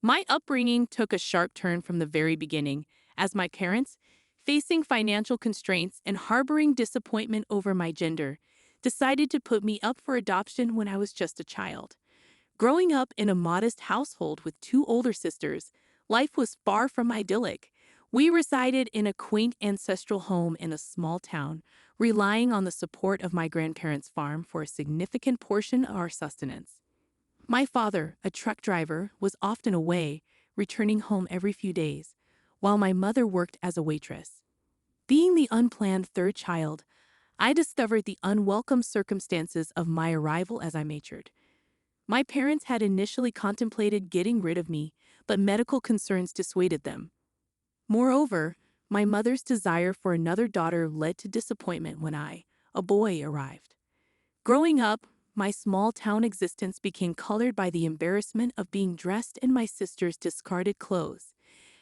My upbringing took a sharp turn from the very beginning, as my parents, facing financial constraints and harboring disappointment over my gender, decided to put me up for adoption when I was just a child. Growing up in a modest household with two older sisters, life was far from idyllic. We resided in a quaint ancestral home in a small town, relying on the support of my grandparents' farm for a significant portion of our sustenance. My father, a truck driver, was often away, returning home every few days, while my mother worked as a waitress. Being the unplanned third child, I discovered the unwelcome circumstances of my arrival as I matured. My parents had initially contemplated getting rid of me, but medical concerns dissuaded them. Moreover, my mother's desire for another daughter led to disappointment when I, a boy, arrived. Growing up, my small town existence became colored by the embarrassment of being dressed in my sister's discarded clothes,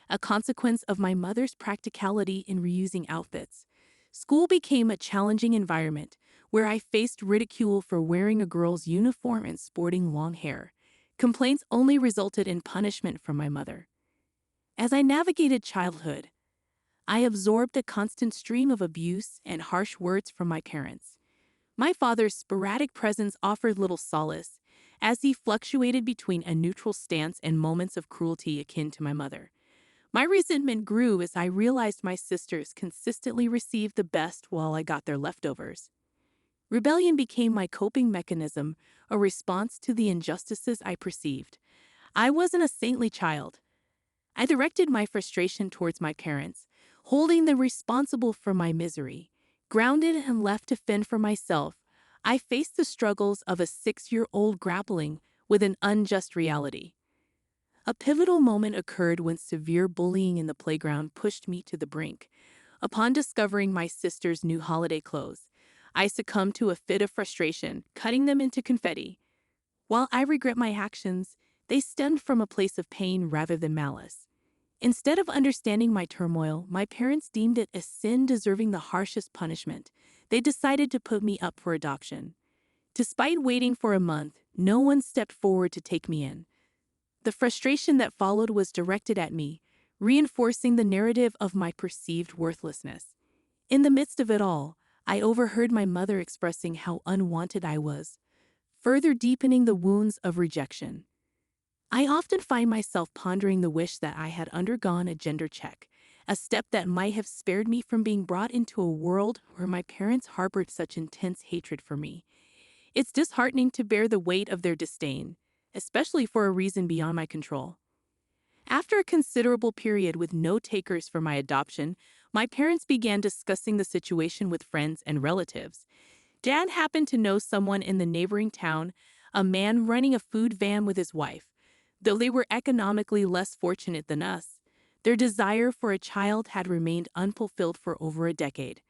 a consequence of my mother's practicality in reusing outfits. School became a challenging environment where I faced ridicule for wearing a girl's uniform and sporting long hair. Complaints only resulted in punishment from my mother. As I navigated childhood, I absorbed a constant stream of abuse and harsh words from my parents. My father's sporadic presence offered little solace, as he fluctuated between a neutral stance and moments of cruelty akin to my mother. My resentment grew as I realized my sisters consistently received the best while I got their leftovers. Rebellion became my coping mechanism, a response to the injustices I perceived. I wasn't a saintly child. I directed my frustration towards my parents, holding them responsible for my misery. Grounded and left to fend for myself, I faced the struggles of a 6-year-old grappling with an unjust reality. A pivotal moment occurred when severe bullying in the playground pushed me to the brink. Upon discovering my sister's new holiday clothes, I succumbed to a fit of frustration, cutting them into confetti. While I regret my actions, they stemmed from a place of pain rather than malice. Instead of understanding my turmoil, my parents deemed it a sin deserving the harshest punishment. They decided to put me up for adoption. Despite waiting for a month, no one stepped forward to take me in. The frustration that followed was directed at me, reinforcing the narrative of my perceived worthlessness. In the midst of it all, I overheard my mother expressing how unwanted I was, further deepening the wounds of rejection. I often find myself pondering the wish that I had undergone a gender check, a step that might have spared me from being brought into a world where my parents harbored such intense hatred for me. It's disheartening to bear the weight of their disdain, especially for a reason beyond my control. After a considerable period with no takers for my adoption, my parents began discussing the situation with friends and relatives. Dad happened to know someone in the neighboring town, a man running a food van with his wife. Though they were economically less fortunate than us, their desire for a child had remained unfulfilled for over a decade.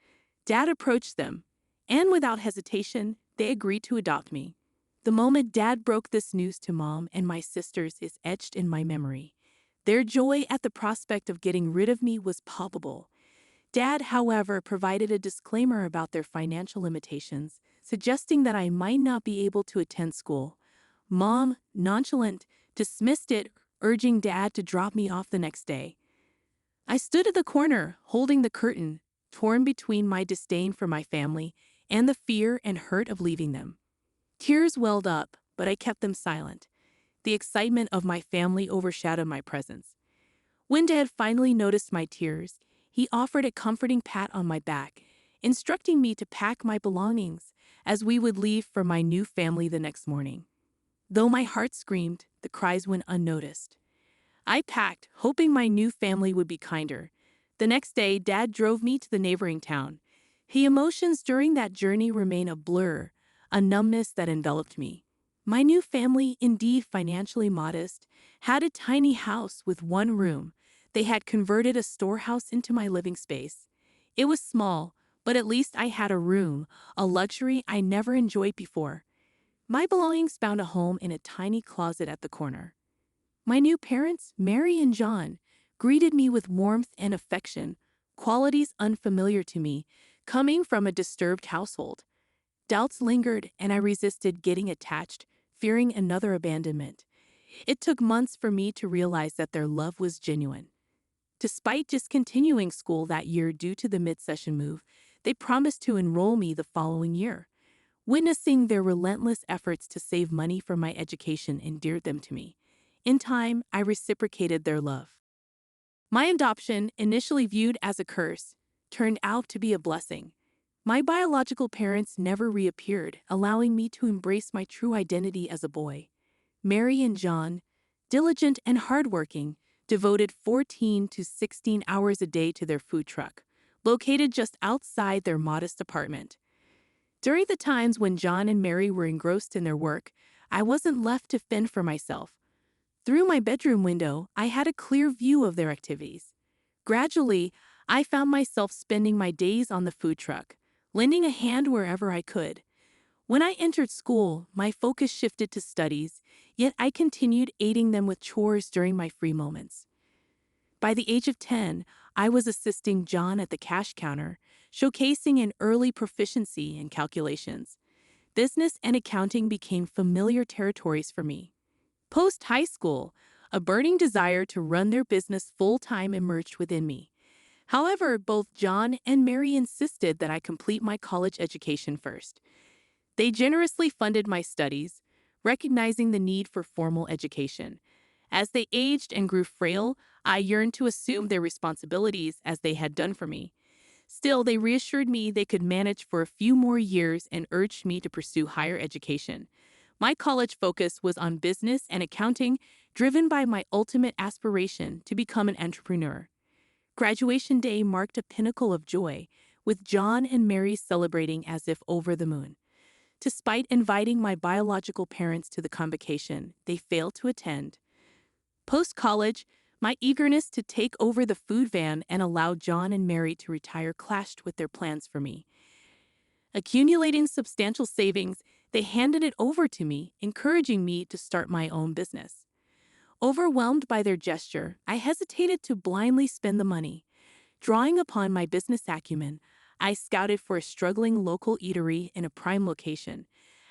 Dad approached them, and without hesitation, they agreed to adopt me. The moment Dad broke this news to Mom and my sisters is etched in my memory. Their joy at the prospect of getting rid of me was palpable. Dad, however, provided a disclaimer about their financial limitations, suggesting that I might not be able to attend school. Mom, nonchalant, dismissed it, urging Dad to drop me off the next day. I stood at the corner, holding the curtain, torn between my disdain for my family and the fear and hurt of leaving them. Tears welled up, but I kept them silent. The excitement of my family overshadowed my presence. When Dad finally noticed my tears, he offered a comforting pat on my back, instructing me to pack my belongings as we would leave for my new family the next morning. Though my heart screamed, the cries went unnoticed. I packed, hoping my new family would be kinder. The next day, Dad drove me to the neighboring town. The emotions during that journey remain a blur, a numbness that enveloped me. My new family, indeed financially modest, had a tiny house with one room. They had converted a storehouse into my living space. It was small, but at least I had a room, a luxury I never enjoyed before. My belongings found a home in a tiny closet at the corner. My new parents, Mary and John, greeted me with warmth and affection, qualities unfamiliar to me, coming from a disturbed household. Doubts lingered, and I resisted getting attached, fearing another abandonment. It took months for me to realize that their love was genuine. Despite discontinuing school that year due to the mid-session move, they promised to enroll me the following year. Witnessing their relentless efforts to save money for my education endeared them to me. In time, I reciprocated their love. My adoption, initially viewed as a curse, turned out to be a blessing. My biological parents never reappeared, allowing me to embrace my true identity as a boy. Mary and John, diligent and hardworking, devoted 14 to 16 hours a day to their food truck, located just outside their modest apartment. During the times when John and Mary were engrossed in their work, I wasn't left to fend for myself. Through my bedroom window, I had a clear view of their activities. Gradually, I found myself spending my days on the food truck, lending a hand wherever I could. When I entered school, my focus shifted to studies, yet I continued aiding them with chores during my free moments. By the age of 10, I was assisting John at the cash counter, showcasing an early proficiency in calculations. Business and accounting became familiar territories for me. Post-high school, a burning desire to run their business full-time emerged within me. However, both John and Mary insisted that I complete my college education first. They generously funded my studies, recognizing the need for formal education. As they aged and grew frail, I yearned to assume their responsibilities as they had done for me. Still, they reassured me they could manage for a few more years and urged me to pursue higher education. My college focus was on business and accounting, driven by my ultimate aspiration to become an entrepreneur. Graduation day marked a pinnacle of joy, with John and Mary celebrating as if over the moon. Despite inviting my biological parents to the convocation, they failed to attend. Post-college, my eagerness to take over the food van and allow John and Mary to retire clashed with their plans for me. Accumulating substantial savings, they handed it over to me, encouraging me to start my own business. Overwhelmed by their gesture, I hesitated to blindly spend the money. Drawing upon my business acumen, I scouted for a struggling local eatery in a prime location.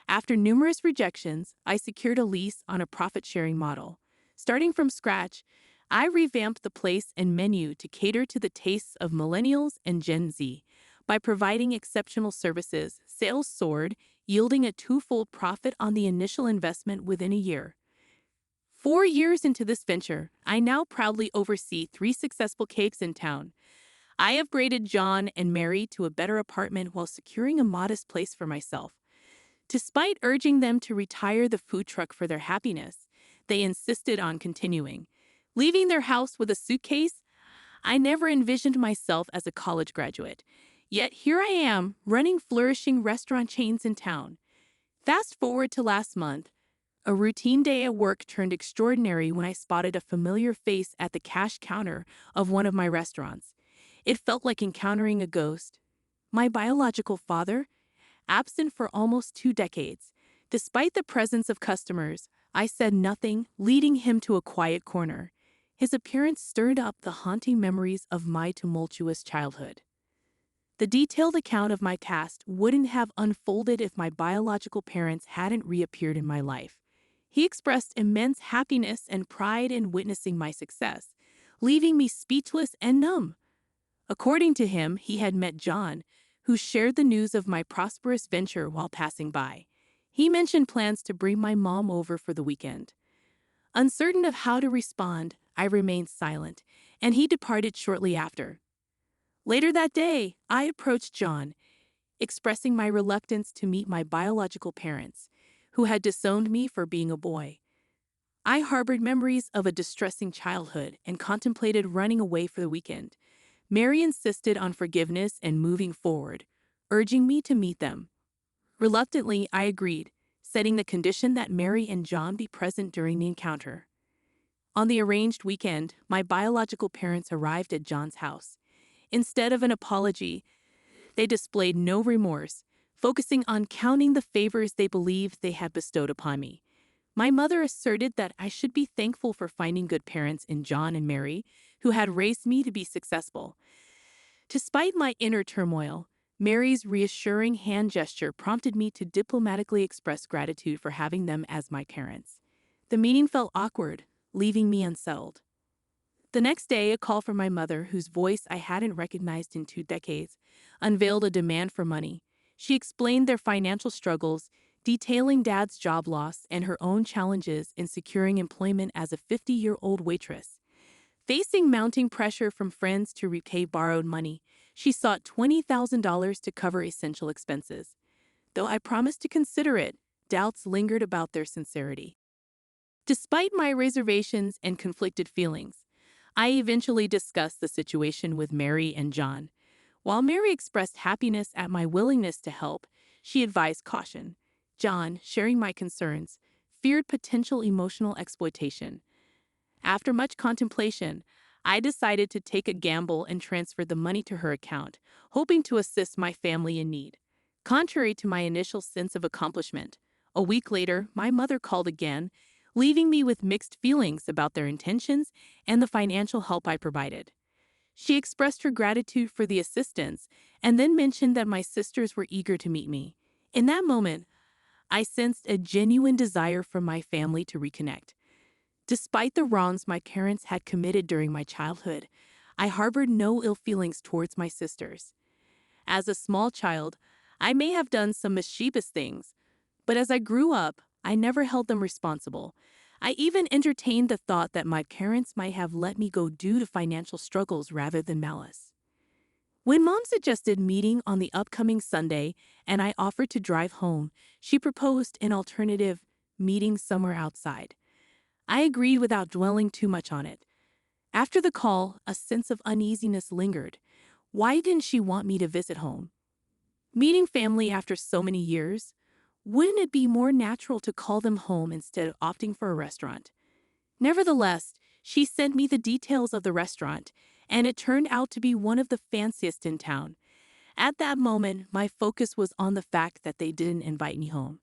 After numerous rejections, I secured a lease on a profit-sharing model. Starting from scratch, I revamped the place and menu to cater to the tastes of millennials and Gen Z. By providing exceptional services, sales soared, yielding a twofold profit on the initial investment within a year. 4 years into this venture, I now proudly oversee 3 successful cakes in town. I upgraded John and Mary to a better apartment while securing a modest place for myself. Despite urging them to retire the food truck for their happiness, they insisted on continuing. Leaving their house with a suitcase, I never envisioned myself as a college graduate. Yet here I am, running flourishing restaurant chains in town. Fast forward to last month, a routine day at work turned extraordinary when I spotted a familiar face at the cash counter of one of my restaurants. It felt like encountering a ghost. My biological father, absent for almost 2 decades. Despite the presence of customers, I said nothing, leading him to a quiet corner. His appearance stirred up the haunting memories of my tumultuous childhood. The detailed account of my past wouldn't have unfolded if my biological parents hadn't reappeared in my life. He expressed immense happiness and pride in witnessing my success, leaving me speechless and numb. According to him, he had met John, who shared the news of my prosperous venture while passing by. He mentioned plans to bring my mom over for the weekend. Uncertain of how to respond, I remained silent, and he departed shortly after. Later that day, I approached John, expressing my reluctance to meet my biological parents, who had disowned me for being a boy. I harbored memories of a distressing childhood and contemplated running away for the weekend. Mary insisted on forgiveness and moving forward, urging me to meet them. Reluctantly, I agreed, setting the condition that Mary and John be present during the encounter. On the arranged weekend, my biological parents arrived at John's house. Instead of an apology, they displayed no remorse, focusing on counting the favors they believed they had bestowed upon me. My mother asserted that I should be thankful for finding good parents in John and Mary, who had raised me to be successful. Despite my inner turmoil, Mary's reassuring hand gesture prompted me to diplomatically express gratitude for having them as my parents. The meeting felt awkward, leaving me unsettled. The next day, a call from my mother, whose voice I hadn't recognized in 2 decades, unveiled a demand for money. She explained their financial struggles, detailing Dad's job loss and her own challenges in securing employment as a 50-year-old waitress. Facing mounting pressure from friends to repay borrowed money, she sought $20,000 to cover essential expenses. Though I promised to consider it, doubts lingered about their sincerity. Despite my reservations and conflicted feelings, I eventually discussed the situation with Mary and John. While Mary expressed happiness at my willingness to help, she advised caution. John, sharing my concerns, feared potential emotional exploitation. After much contemplation, I decided to take a gamble and transfer the money to her account, hoping to assist my family in need. Contrary to my initial sense of accomplishment, a week later, my mother called again, leaving me with mixed feelings about their intentions and the financial help I provided. She expressed her gratitude for the assistance and then mentioned that my sisters were eager to meet me. In that moment, I sensed a genuine desire from my family to reconnect. Despite the wrongs my parents had committed during my childhood, I harbored no ill feelings towards my sisters. As a small child, I may have done some mischievous things, but as I grew up, I never held them responsible. I even entertained the thought that my parents might have let me go due to financial struggles rather than malice. When Mom suggested meeting on the upcoming Sunday and I offered to drive home, she proposed an alternative, meeting somewhere outside. I agreed without dwelling too much on it. After the call, a sense of uneasiness lingered. Why didn't she want me to visit home? Meeting family after so many years? Wouldn't it be more natural to call them home instead of opting for a restaurant? Nevertheless, she sent me the details of the restaurant, and it turned out to be one of the fanciest in town. At that moment, my focus was on the fact that they didn't invite me home.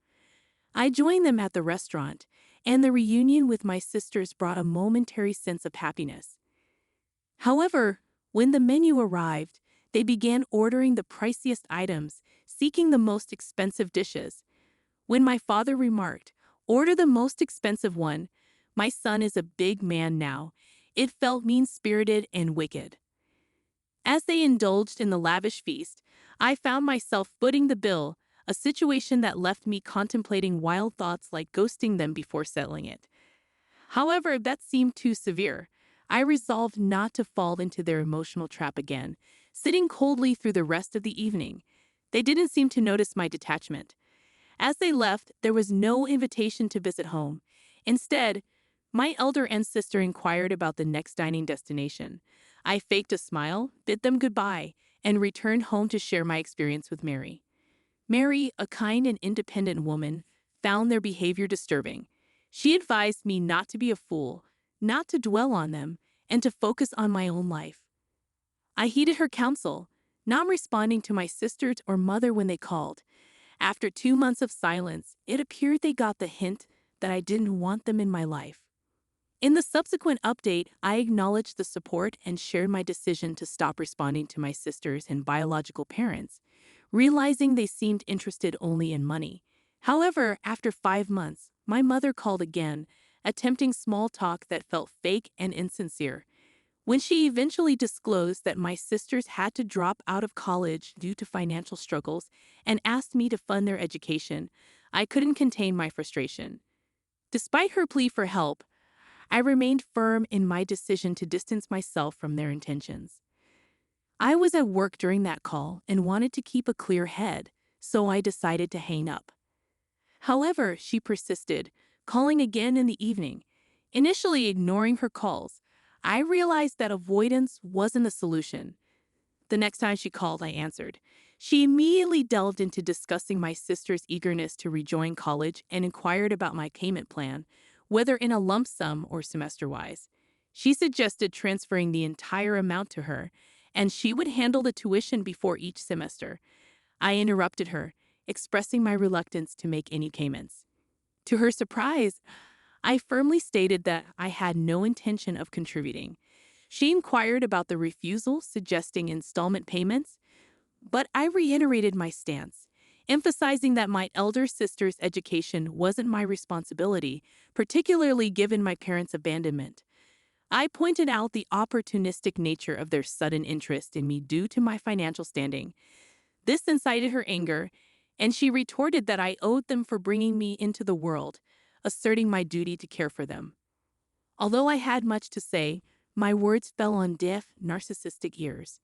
I joined them at the restaurant, and the reunion with my sisters brought a momentary sense of happiness. However, when the menu arrived, they began ordering the priciest items, seeking the most expensive dishes. When my father remarked, "Order the most expensive one," my son is a big man now, it felt mean-spirited and wicked. As they indulged in the lavish feast, I found myself footing the bill, a situation that left me contemplating wild thoughts like ghosting them before settling it. However, that seemed too severe. I resolved not to fall into their emotional trap again, sitting coldly through the rest of the evening. They didn't seem to notice my detachment. As they left, there was no invitation to visit home. Instead, my elder sister inquired about the next dining destination. I faked a smile, bid them goodbye, and returned home to share my experience with Mary. Mary, a kind and independent woman, found their behavior disturbing. She advised me not to be a fool, not to dwell on them, and to focus on my own life. I heeded her counsel, not responding to my sisters or mother when they called. After 2 months of silence, it appeared they got the hint that I didn't want them in my life. In the subsequent update, I acknowledged the support and shared my decision to stop responding to my sisters and biological parents, realizing they seemed interested only in money. However, after 5 months, my mother called again, attempting small talk that felt fake and insincere. When she eventually disclosed that my sisters had to drop out of college due to financial struggles and asked me to fund their education, I couldn't contain my frustration. Despite her plea for help, I remained firm in my decision to distance myself from their intentions. I was at work during that call and wanted to keep a clear head, so I decided to hang up. However, she persisted, calling again in the evening. Initially ignoring her calls, I realized that avoidance wasn't the solution. The next time she called, I answered. She immediately delved into discussing my sister's eagerness to rejoin college and inquired about my payment plan, whether in a lump sum or semester-wise. She suggested transferring the entire amount to her, and she would handle the tuition before each semester. I interrupted her, expressing my reluctance to make any payments. To her surprise, I firmly stated that I had no intention of contributing. She inquired about the refusal, suggesting installment payments, but I reiterated my stance. emphasizing that my elder sister's education wasn't my responsibility, particularly given my parents' abandonment. I pointed out the opportunistic nature of their sudden interest in me due to my financial standing. This incited her anger, and she retorted that I owed them for bringing me into the world, asserting my duty to care for them. Although I had much to say, my words fell on deaf, narcissistic ears.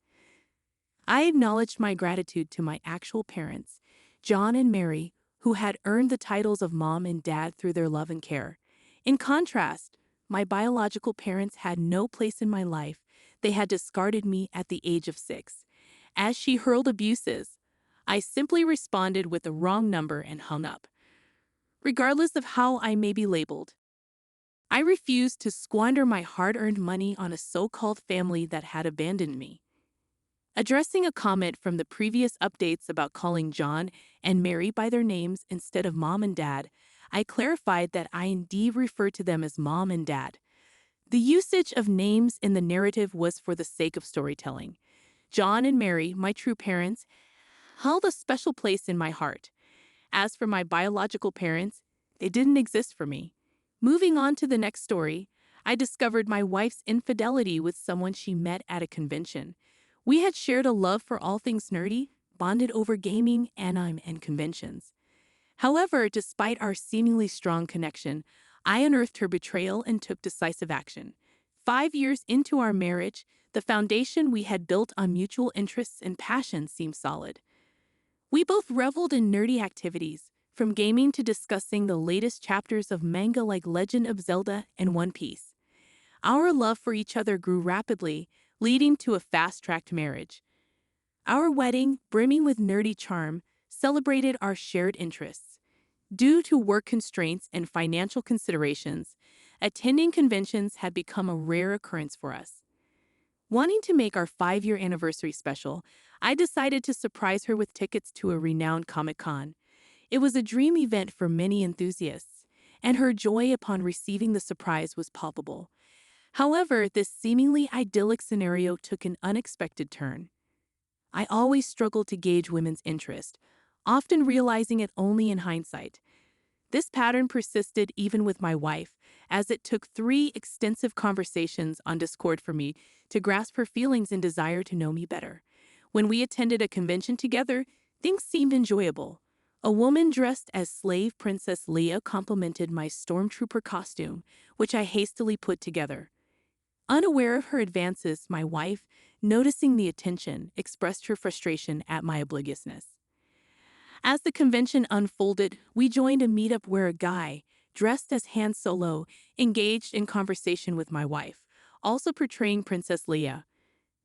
I acknowledged my gratitude to my actual parents, John and Mary, who had earned the titles of mom and dad through their love and care. In contrast, my biological parents had no place in my life. They had discarded me at the age of 6. As she hurled abuses, I simply responded with the wrong number and hung up. Regardless of how I may be labeled, I refused to squander my hard-earned money on a so-called family that had abandoned me. Addressing a comment from the previous updates about calling John and Mary by their names instead of mom and dad, I clarified that I indeed refer to them as mom and dad. The usage of names in the narrative was for the sake of storytelling. John and Mary, my true parents, held a special place in my heart. As for my biological parents, they didn't exist for me. Moving on to the next story, I discovered my wife's infidelity with someone she met at a convention. We had shared a love for all things nerdy, bonded over gaming, anime, and conventions. However, despite our seemingly strong connection, I unearthed her betrayal and took decisive action. 5 years into our marriage, the foundation we had built on mutual interests and passion seemed solid. We both reveled in nerdy activities, from gaming to discussing the latest chapters of manga like Legend of Zelda and One Piece. Our love for each other grew rapidly, leading to a fast-tracked marriage. Our wedding, brimming with nerdy charm, celebrated our shared interests. Due to work constraints and financial considerations, attending conventions had become a rare occurrence for us. Wanting to make our 5-year anniversary special, I decided to surprise her with tickets to a renowned Comic-Con. It was a dream event for many enthusiasts, and her joy upon receiving the surprise was palpable. However, this seemingly idyllic scenario took an unexpected turn. I always struggled to gauge women's interest, often realizing it only in hindsight. This pattern persisted even with my wife, as it took 3 extensive conversations on Discord for me to grasp her feelings and desire to know me better. When we attended a convention together, things seemed enjoyable. A woman dressed as slave Princess Leia complimented my stormtrooper costume, which I hastily put together. Unaware of her advances, my wife, noticing the attention, expressed her frustration at my obliviousness. As the convention unfolded, we joined a meetup where a guy, dressed as Han Solo, engaged in conversation with my wife, also portraying Princess Leia.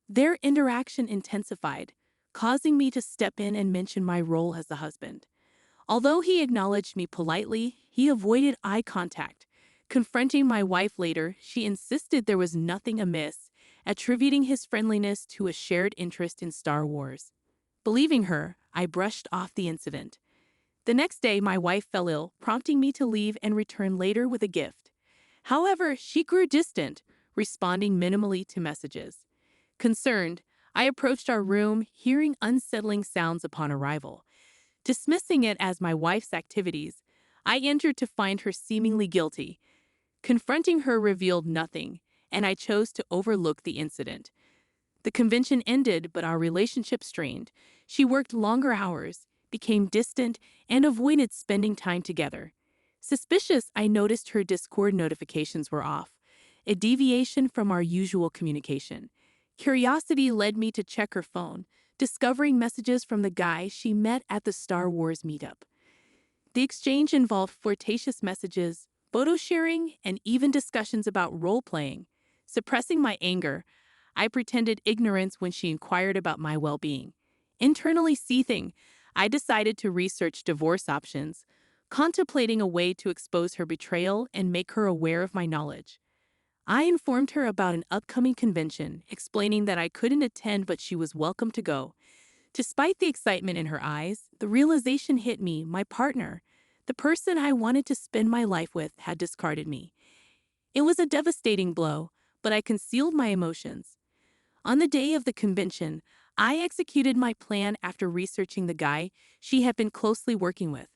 Their interaction intensified, causing me to step in and mention my role as the husband. Although he acknowledged me politely, he avoided eye contact. Confronting my wife later, she insisted there was nothing amiss, attributing his friendliness to a shared interest in Star Wars. Believing her, I brushed off the incident. The next day, my wife fell ill, prompting me to leave and return later with a gift. However, she grew distant, responding minimally to messages. Concerned, I approached our room, hearing unsettling sounds upon arrival. Dismissing it as my wife's activities, I entered to find her seemingly guilty. Confronting her revealed nothing, and I chose to overlook the incident. The convention ended, but our relationship strained. She worked longer hours, became distant, and avoided spending time together. Suspicious, I noticed her Discord notifications were off, a deviation from our usual communication. Curiosity led me to check her phone, discovering messages from the guy she met at the Star Wars meetup. The exchange involved flirtatious messages, photo sharing, and even discussions about role-playing. Suppressing my anger, I pretended ignorance when she inquired about my well-being. Internally seething, I decided to research divorce options, contemplating a way to expose her betrayal and make her aware of my knowledge. I informed her about an upcoming convention, explaining that I couldn't attend but she was welcome to go. Despite the excitement in her eyes, the realization hit me: my partner, the person I wanted to spend my life with, had discarded me. It was a devastating blow, but I concealed my emotions. On the day of the convention, I executed my plan after researching the guy she had been closely working with.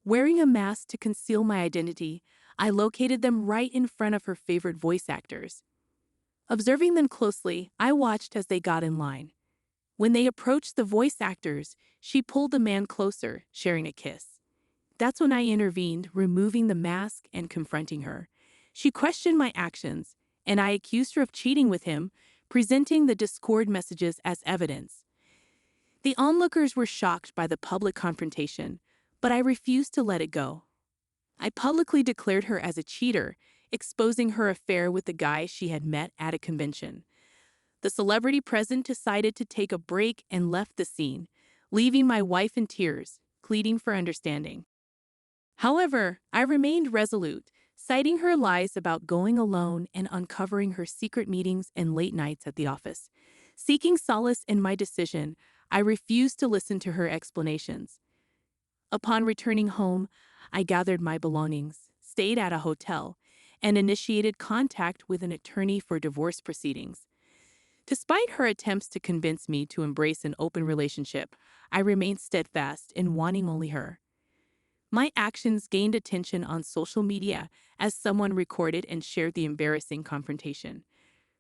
Wearing a mask to conceal my identity, I located them right in front of her favorite voice actors. Observing them closely, I watched as they got in line. When they approached the voice actors, she pulled the man closer, sharing a kiss. That's when I intervened, removing the mask and confronting her. She questioned my actions, and I accused her of cheating with him, presenting the Discord messages as evidence. The onlookers were shocked by the public confrontation, but I refused to let it go. I publicly declared her as a cheater, exposing her affair with the guy she had met at a convention. The celebrity present decided to take a break and left the scene, leaving my wife in tears, pleading for understanding. However, I remained resolute, citing her lies about going alone and uncovering her secret meetings and late nights at the office. Seeking solace in my decision, I refused to listen to her explanations. Upon returning home, I gathered my belongings, stayed at a hotel, and initiated contact with an attorney for divorce proceedings. Despite her attempts to convince me to embrace an open relationship, I remained steadfast in wanting only her. My actions gained attention on social media as someone recorded and shared the embarrassing confrontation.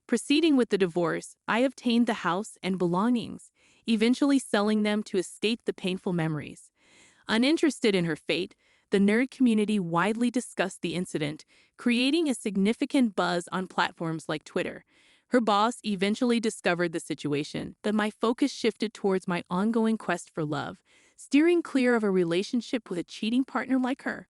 Proceeding with the divorce, I obtained the house and belongings, eventually selling them to escape the painful memories. Uninterested in her fate, the nerd community widely discussed the incident, creating a significant buzz on platforms like Twitter. Her boss eventually discovered the situation, but my focus shifted towards my ongoing quest for love, steering clear of a relationship with a cheating partner like her.